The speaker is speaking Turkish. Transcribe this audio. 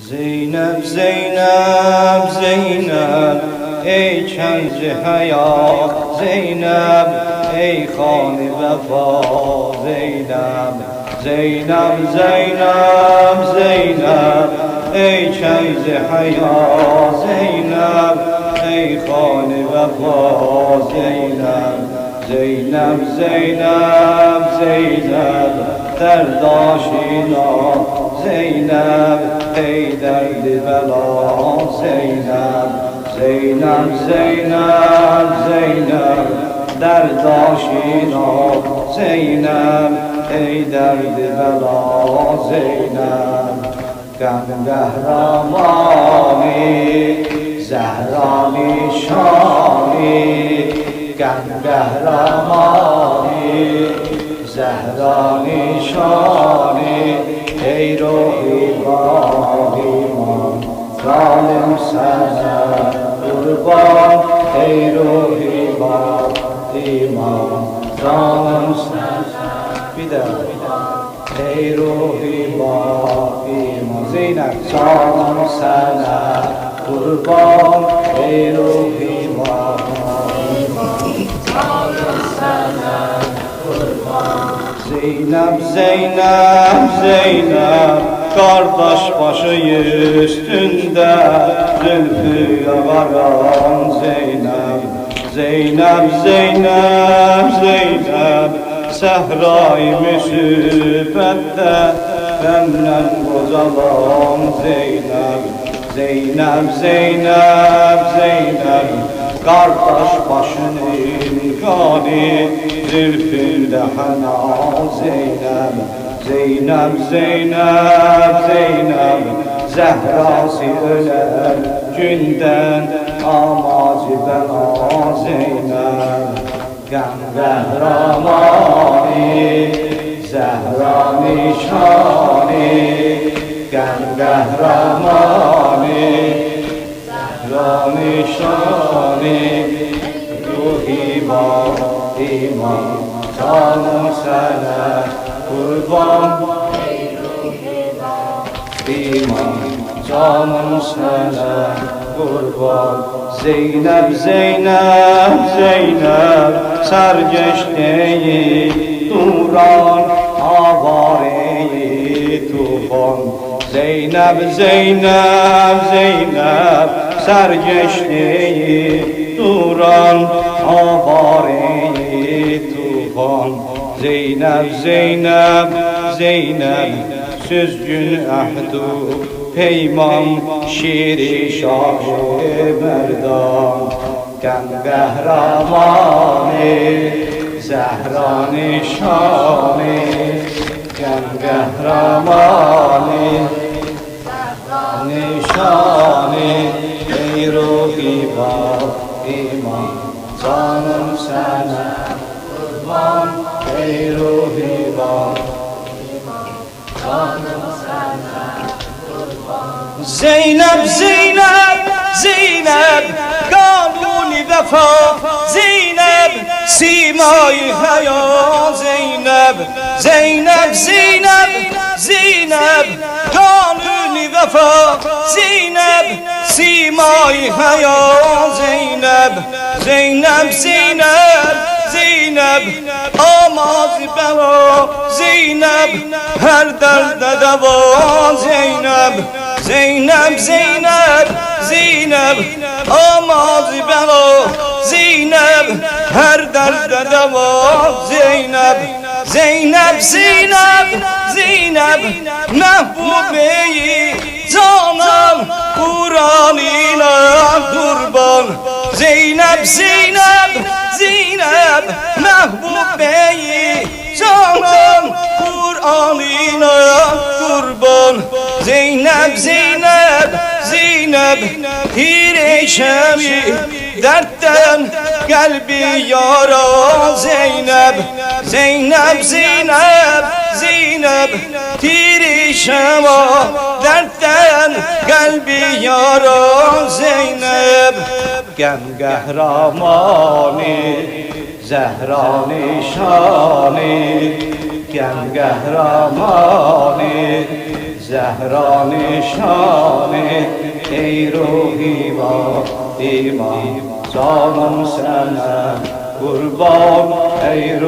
زینب زینب زینب ای کنز حیات، زینب ای خان وفا، زینب زینب زینب زینب ای کنز حیات، زینب ای خان وفا، زینب زینب زینب زینب درد آشینا، زینب ای درد بلا، زینب زینب زینب زینب درد آشینا، زینب ای درد بلا، زینب گنگهرامانی زهرانی شانی، گنگهرامانی زهرانی شانی، ای روحی با ایمان ظالم سزد قربان، ای روحی با ایمان ظالم سزد بیدار، ای روحی با ایمان زینب ظالم سزد قربان، ای روحی با Zeynep, Zeynep, Zeynep kardeş başı üstünde zülfü yağaran, Zeynep Zeynep, Zeynep, Zeynep sehra-i müsibette benle bozalan, Zeynep Zeynep, Zeynep, Zeynep kardeş başının kani zülfünde hana, Zeynep Zeynep, Zeynep, Zeynep zehrası öler günden amacı bela, Zeynep gengehramani zehrani şani, gengehramani zehrani şani, ruhi ba iman canım sana kurban, iman canım sana kurban, Zeynep, Zeynep, Zeynep sergeçteyi duran avareyi tufan, Zeynep, Zeynep, Zeynep sergeçteyi duran avareyi tufan, Zeynep, Zeynep, Zeynep süzgün ahdu peyman, şiri şah-ı merdan, gengehramani zehrani şani, gengehramani zehrani şani, ey ruhi ba iman canım sana kurban, ey ruhi ba canım sana kurban. Zeynep, Zeynep, Zeynep kanuni vefa, Zeynep simai hayat, Zeynep Zeynep, Zeynep, Zeynep kanuni vefa, Zeynep simai hayat, Zeynep Zeynep, Zeynep, Zeynep amaz bela, Zeynep her derde deva, Zeynep Zeynep, Zeynep, Zeynep amaz bela, Zeynep her derde deva, Zeynep Zeynep, Zeynep, Zeynep mehbubeyi canım Kur'an ile kurban, Zeynep, Zeynep, Zeynep mehbubeyi canım Kur'an ile kurban, Zeynep, Zeynep, Zeynep hireşemi dertten kalbi yara, Zeynep Zeynep, Zeynep, Zeynep tirişema dertten kalbi yara, Zeynep gengehramani zehrani şani, gengehramani Zehra nişane ey ruhi Fatıma, canım sana kurban ey